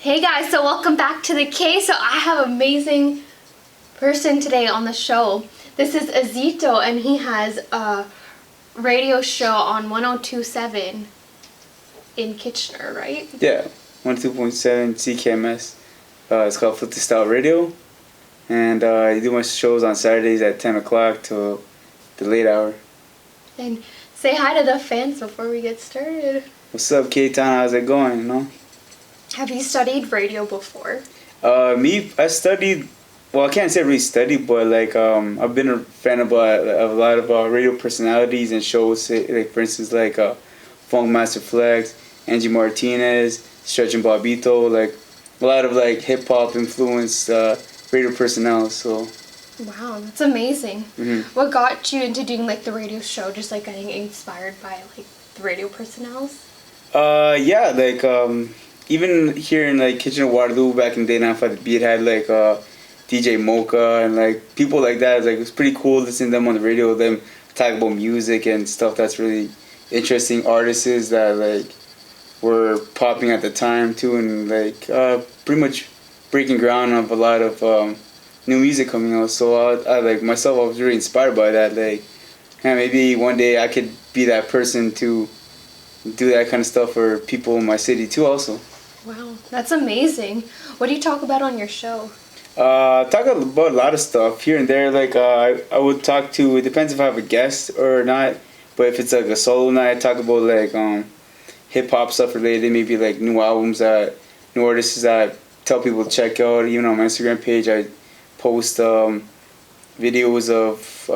Hey guys, so welcome back to the K. So I have an amazing person today on the show. This is Izzito, and he has a radio show on 102.7 in Kitchener, right? Yeah, 102.7 CKMS. It's called Flip the Style Radio. And I do my shows on Saturdays at 10 o'clock till the late hour. And say hi to the fans before we get started. What's up, K-Town? How's it going, you know? Have you studied radio before? I studied, well, I can't say really studied, but like I've been a fan of a lot of radio personalities and shows, like for instance, like Funk Master Flex, Angie Martinez, Stretch and Bobito, like a lot of like hip hop influenced radio personnel. So. Wow, that's amazing. Mm-hmm. What got you into doing like the radio show? Just like getting inspired by like the radio personnels? Yeah, like even here in like Kitchener Waterloo back in the day, 95 the beat had like DJ Mocha and like people like that. Like it was pretty cool listening to them on the radio, them talk about music and stuff that's really interesting, artists that like were popping at the time too, and like pretty much breaking ground of a lot of new music coming out. So I like myself, I was really inspired by that. Like, maybe one day I could be that person to do that kind of stuff for people in my city too also. Wow, that's amazing. What do you talk about on your show? Talk about a lot of stuff here and there. Like I would talk to, it depends if I have a guest or not, but if it's like a solo night, I talk about like hip hop stuff related, maybe like new albums new artists that I tell people to check out. Even on my Instagram page, I post videos of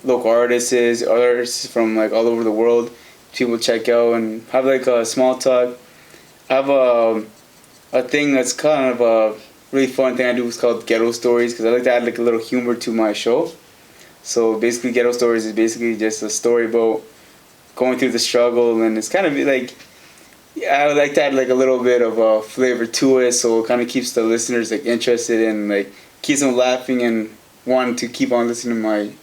local artists from like all over the world. People check out and have like a small talk. I have a thing that's kind of a really fun thing I do. It's called Ghetto Stories, because I like to add like a little humor to my show. So basically, Ghetto Stories is basically just a story about going through the struggle, and it's kind of like, I would like to add like a little bit of a flavor to it, so it kind of keeps the listeners like interested and like keeps them laughing and wanting to keep on listening to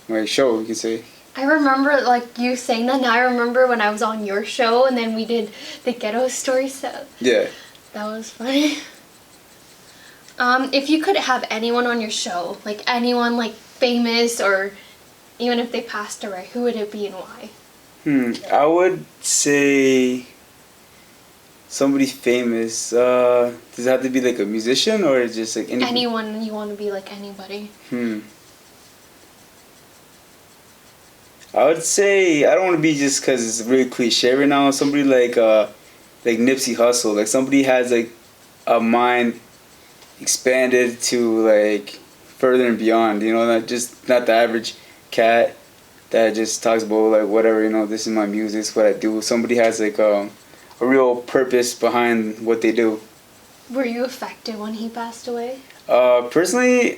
my show, you can say. I remember like you saying that. Now I remember when I was on your show and then we did the Ghetto Story set. Yeah. That was funny. If you could have anyone on your show, like anyone like famous or even if they passed away, who would it be and why? I would say somebody famous. Does it have to be like a musician or just like anyone you want to be, like anybody? I would say, I don't want to be just because it's really cliche right now, somebody like Nipsey Hussle. Like somebody has like a mind expanded to like further and beyond, you know, not the average cat that just talks about like whatever, you know, this is my music, this is what I do. Somebody has like a real purpose behind what they do. Were you affected when he passed away? Personally,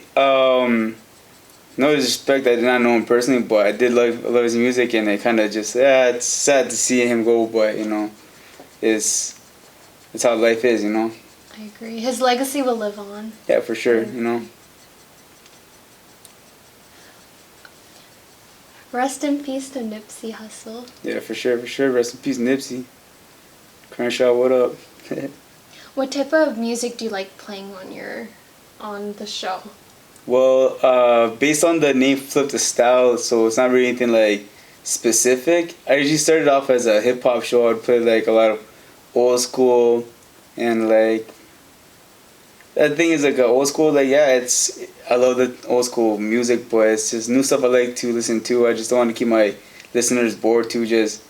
no disrespect, I did not know him personally, but I did love his music, and it kind of just, it's sad to see him go, but, you know, it's how life is, you know. I agree. His legacy will live on. Yeah, for sure, you know. Rest in peace to Nipsey Hussle. Yeah, for sure. Rest in peace, Nipsey. Crenshaw, what up? What type of music do you like playing on the show? Well, based on the name Flip the Style, so it's not really anything like specific. I usually started off as a hip hop show. I'd play like a lot of old school and like, that thing is like a old school, like I love the old school music, but it's just new stuff I like to listen to. I just don't want to keep my listeners bored to just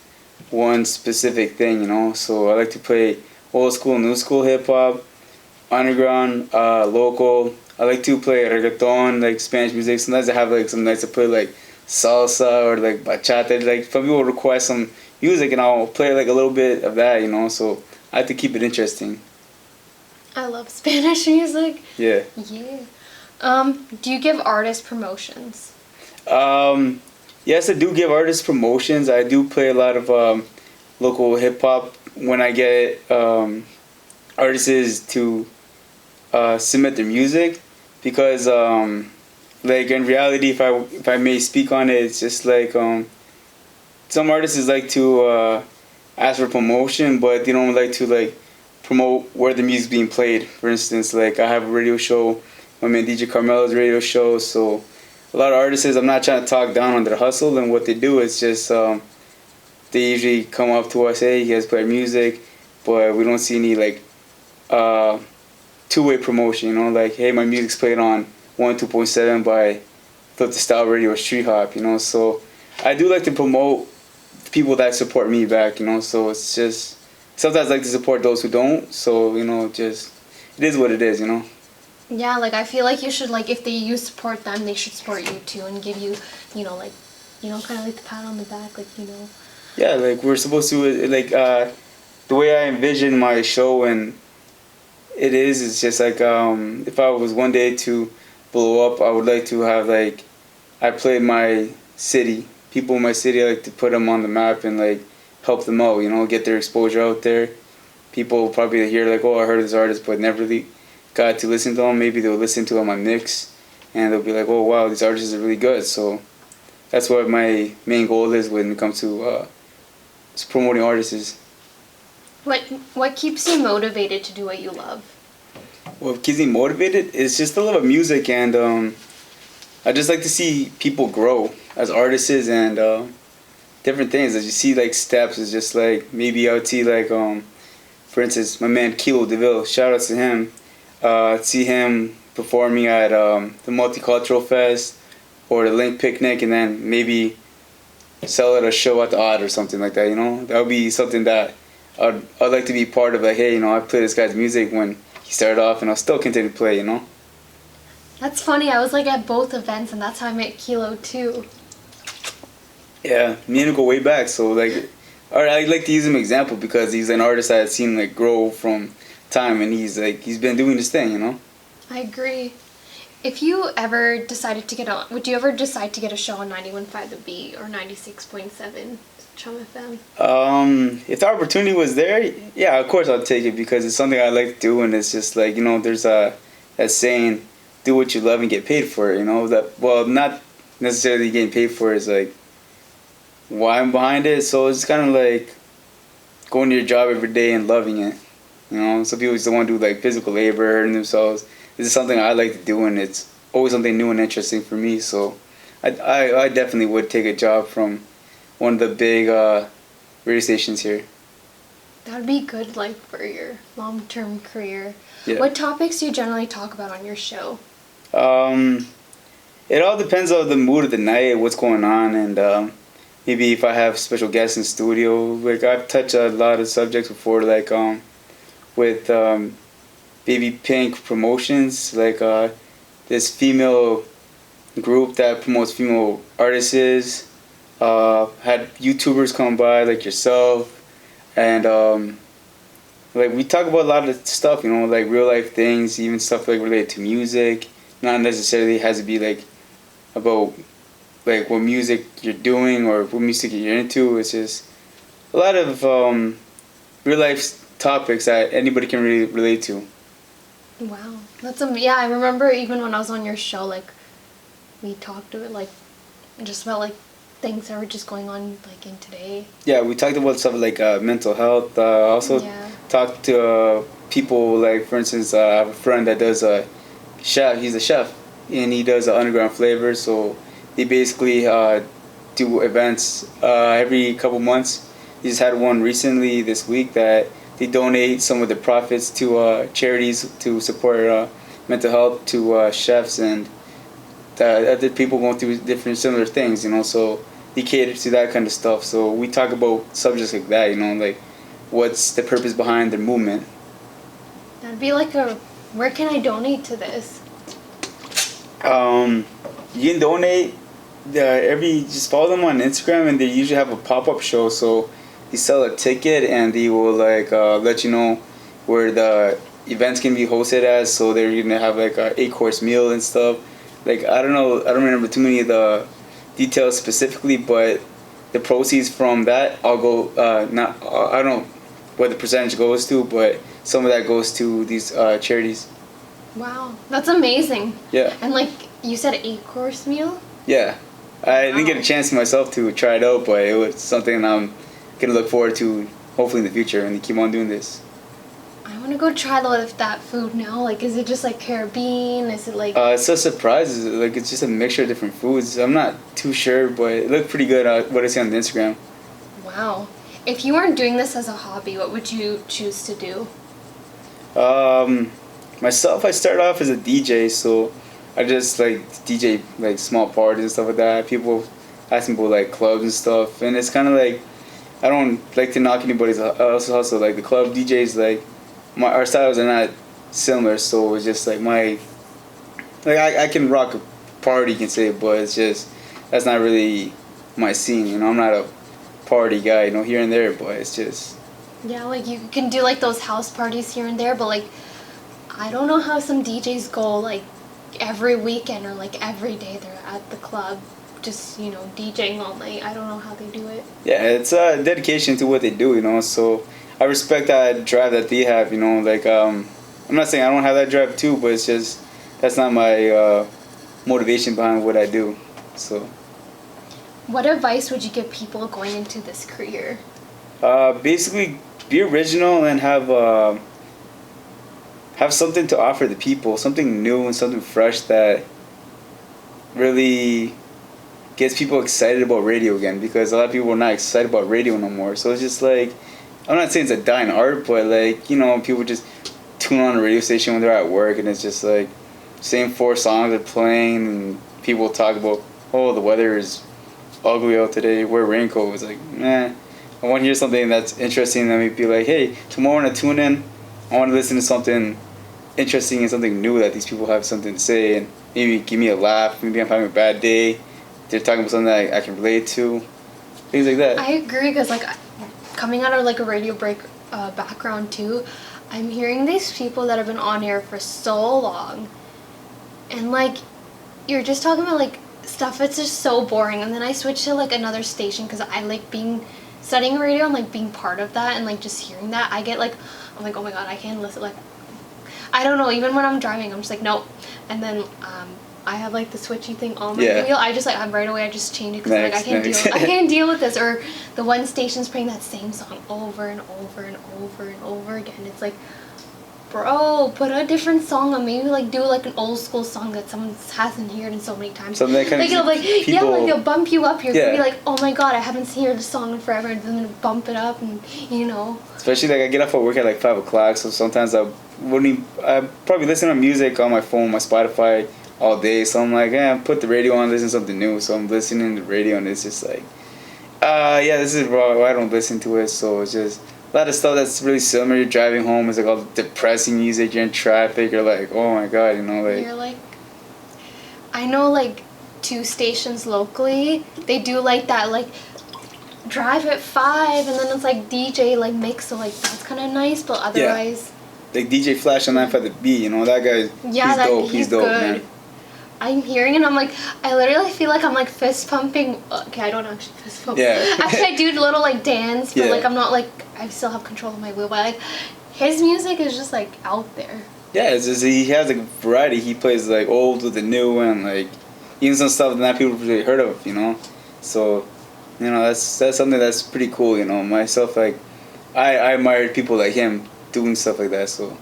one specific thing, you know. So I like to play old school, new school hip hop, underground, local. I like to play reggaeton, like Spanish music. Sometimes I have like some nights I play like salsa or like bachata. Like some people request some music and I'll play like a little bit of that, you know. So I have to keep it interesting. I love Spanish music. Yeah. Yeah. Do you give artists promotions? Yes, I do give artists promotions. I do play a lot of local hip hop when I get artists to submit their music, because like in reality, if I may speak on it, it's just like some artists like to ask for promotion, but they don't like to like promote where the music's being played. For instance, like I have a radio show, my man DJ Carmelo's radio show. So a lot of artists, I'm not trying to talk down on their hustle and what they do. It's just they usually come up to us, hey, you guys play music, but we don't see any like two-way promotion. You know, like hey, my music's played on 102.7 by Flip the Style Radio or Street Hop. You know, so I do like to promote people that support me back. You know, so it's just sometimes I like to support those who don't. So you know, just it is what it is. You know. Yeah, like I feel like you should like if you support them, they should support you too and give you, like, kind of like the pat on the back, like Yeah, like we're supposed to like the way I envision my show and it's just like if I was one day to blow up, I would like to have like I played my city, people in my city. I like to put them on the map and like help them out, get their exposure out there. People probably hear like, oh, I heard of this artist, but never really got to listen to them. Maybe they'll listen to them on mix and they'll be like, oh wow, these artists are really good. So that's what my main goal is when it comes to promoting artists. What keeps you motivated to do what you love? What keeps me motivated is just the love of music, and I just like to see people grow as artists and different things. As you see like steps, it's just like maybe I would see like for instance my man Kilo DeVille, shout out to him. See him performing at the Multicultural Fest or the Link Picnic, and then maybe sell at a show at the Odd or something like that. That would be something that I'd like to be part of. Like, hey, I played this guy's music when he started off, and I'll still continue to play. That's funny. I was like at both events, and that's how I met Kilo too. Yeah, me and him go way back. So like, I like to use him as an example because he's an artist I had seen like grow from time, and he's been doing this thing. I agree. If you ever decided to would you ever decide to get a show on 91.5 The Beat or 96.7 Chum FM? If the opportunity was there, yeah, of course I'll take it because it's something I like to do, and it's just like, there's that saying, do what you love and get paid for it, not necessarily getting paid for it is like why I'm behind it. So it's kind of like going to your job every day and loving it. Some people just want to do like physical labor, hurting themselves. This is something I like to do, and it's always something new and interesting for me. So I definitely would take a job from one of the big radio stations here. That would be good, like, for your long-term career. Yeah. What topics do you generally talk about on your show? It all depends on the mood of the night, what's going on, and maybe if I have special guests in studio. Like, I've touched a lot of subjects before, like with Baby Pink Promotions, like this female group that promotes female artists. Had YouTubers come by like yourself, and like we talk about a lot of stuff, like real life things, even stuff like related to music. Not necessarily has to be like about like what music you're doing or what music you're into. It's just a lot of real life topics that anybody can really relate to. Wow, that's yeah. I remember even when I was on your show, like we talked to it like just about like things that were just going on like in today. Yeah, we talked about stuff like mental health. Also talked to people like, for instance, I have a friend that does a chef. He's a chef and he does underground flavors. So they basically do events every couple months. He just had one recently this week that they donate some of the profits to charities to support mental health to chefs and other people going through different similar things, so they cater to that kind of stuff. So we talk about subjects like that, like what's the purpose behind the movement. That'd be like where can I donate to this? You can donate just follow them on Instagram, and they usually have a pop-up show. So you sell a ticket and they will like let you know where the events can be hosted as. So they're gonna have like a 8-course meal and stuff. Like I don't remember too many of the details specifically, but the proceeds from that I'll go I don't know what the percentage goes to, but some of that goes to these charities. Wow, that's amazing. Yeah. And like you said, 8-course meal? Yeah. I didn't get a chance myself to try it out, but it was something I'm gonna look forward to hopefully in the future and keep on doing this. I want to go try that food now. Like, is it just like Caribbean? Is it like... It's a surprise. Like, it's just a mixture of different foods. I'm not too sure, but it looked pretty good. What I see on the Instagram. Wow. If you weren't doing this as a hobby, what would you choose to do? Myself, I started off as a DJ, so I just like DJ like small parties and stuff like that. People ask me about like clubs and stuff, and it's kind of like I don't like to knock anybody's hustle. Like the club DJs, like our styles are not similar, so it's just like I can rock a party, you can say, but it's just that's not really my scene. You know, I'm not a party guy. You know, here and there, but it's just. Yeah, like you can do like those house parties here and there, but like I don't know how some DJs go like every weekend or like every day they're at the club just, you know, DJing all night. I don't know how they do it. Yeah, it's a dedication to what they do, you know, so I respect that drive that they have, you know, like I'm not saying I don't have that drive too, but it's just that's not my motivation behind what I do. So what advice would you give people going into this career? Basically be original and have something to offer the people, something new and something fresh that really gets people excited about radio again, because a lot of people are not excited about radio no more. So it's just like, I'm not saying it's a dying art, but like, you know, people just tune on a radio station when they're at work and it's just like same 4 songs are playing and people talk about, oh, the weather is ugly out today, wear raincoat. It's like, nah, I want to hear something that's interesting that may be like, hey, tomorrow when I tune in, I want to listen to something interesting and something new that these people have something to say and maybe give me a laugh. Maybe I'm having a bad day. They're talking about something that I can relate to. Things like that. I agree, because like coming out of like a radio break background too, I'm hearing these people that have been on air for so long, and like you're just talking about like stuff that's just so boring, and then I switch to like another station because I like studying radio and like being part of that, and like just hearing that I'm like, oh my god, I can't listen. Like I don't know, even when I'm driving I'm just like nope, and then I have like the switchy thing on my radio. I just like right away I just change it because like I can't deal with this. Or the one station's playing that same song over and over and over and over again. It's like, bro, put a different song on. Maybe like do like an old school song that someone hasn't heard in so many times. Something that kind of like people, yeah, like they'll bump you up. You're gonna be like, oh my god, I haven't heard this song in forever, and then bump it up, and you know. Especially like I get off at work at like 5 o'clock, so sometimes I probably listen to music on my phone, my Spotify, all day. So I'm like, put the radio on, listen to something new. So I'm listening to the radio and it's just like, this is raw. I don't listen to it. So it's just a lot of stuff that's really similar. You're driving home, it's like all depressing music. You're in traffic. You're like, oh my god, you know, like. You're like, I know like 2 stations locally. They do like that, like drive at 5, and then it's like DJ like mix. So like that's kind of nice, but otherwise. Yeah. Like DJ Flash on 9 the beat, you know, that guy. Yeah, he's dope, good. Man. I'm hearing it and I'm like, I literally feel like I'm like fist pumping. Okay, I don't actually fist pump. Yeah. Actually, I do a little like dance, but like I'm not like, I still have control of my wheel. But like, his music is just like out there. Yeah, it's just, he has like a variety. He plays like old with the new and like even some stuff that not people really heard of, you know. So, you know, that's something that's pretty cool, you know. Myself, like, I admire people like him doing stuff like that, so.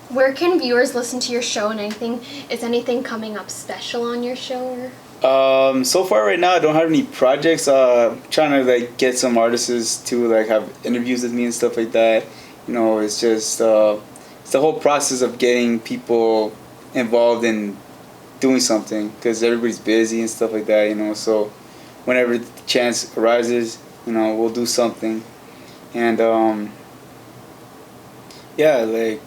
Where can viewers listen to your show and anything? Is anything coming up special on your show? So far right now I don't have any projects. Trying to like get some artists to like have interviews with me and stuff like that. You know, it's just it's the whole process of getting people involved in doing something because everybody's busy and stuff like that. You know, so whenever the chance arises, you know, we'll do something. And like.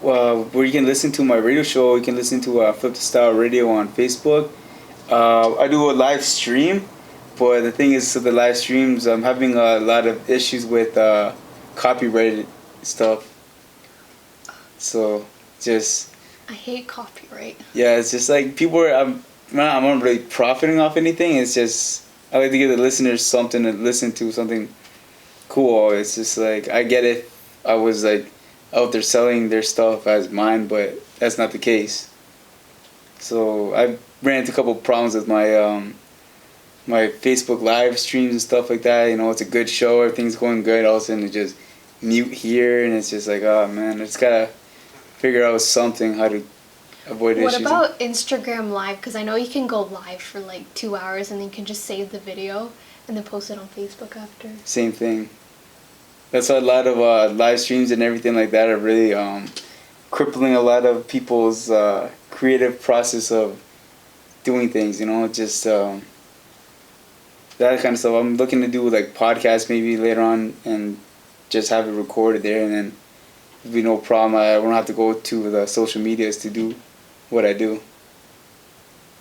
Where you can listen to my radio show, you can listen to Flip the Style Radio on Facebook. I do a live stream, but the thing is, so the live streams, I'm having a lot of issues with copyrighted stuff. So, just... I hate copyright. Yeah, it's just like I'm not really profiting off anything. It's just, I like to give the listeners something to listen to, something cool. It's just like, I get it. I was like out there selling their stuff as mine, but that's not the case. So I ran into a couple problems with my my Facebook live streams and stuff like that. You know, it's a good show, everything's going good. All of a sudden, it just mute here, and it's just like, oh man, I just gotta figure out something how to avoid issues. What about Instagram Live? Because I know you can go live for like 2 hours and then you can just save the video and then post it on Facebook after. Same thing. That's why a lot of live streams and everything like that are really crippling a lot of people's creative process of doing things, you know, just that kind of stuff. I'm looking to do like podcasts maybe later on and just have it recorded there, and then it'll be no problem. I won't have to go to the social medias to do what I do.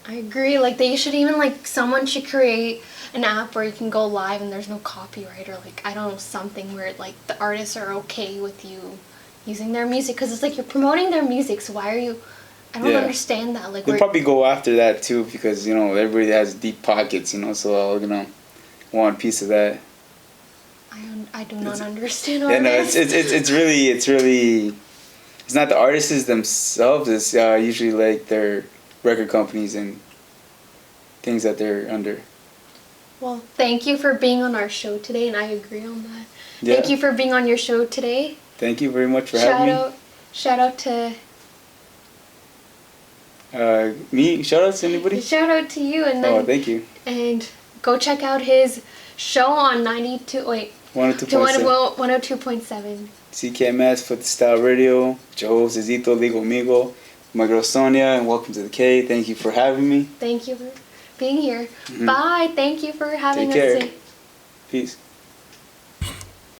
I agree. Like they should even like someone should create an app where you can go live and there's no copyright, or like I don't know, something where like the artists are okay with you using their music, because it's like you're promoting their music. So why are you? I don't understand that. Like they'll probably go after that too, because you know everybody has deep pockets, you know, so I'll, you know, want a piece of that. I do not understand. Yeah, no, it's really it's not the artists themselves. It's usually like their record companies and things that they're under. Well, thank you for being on our show today, and I agree on that. Yeah. Thank you for being on your show today. Thank you very much for having me. Shout out to me. Shout out to anybody. Shout out to you, and then thank you. And go check out his show on 102.7. CKMS for the Style Radio. Your host Izzito, Ligo Amigo. My girl Sonya, and welcome to the K. Thank you for having me. Thank you for being here. Mm-hmm. Bye. Thank you for having Take us. Care. Peace.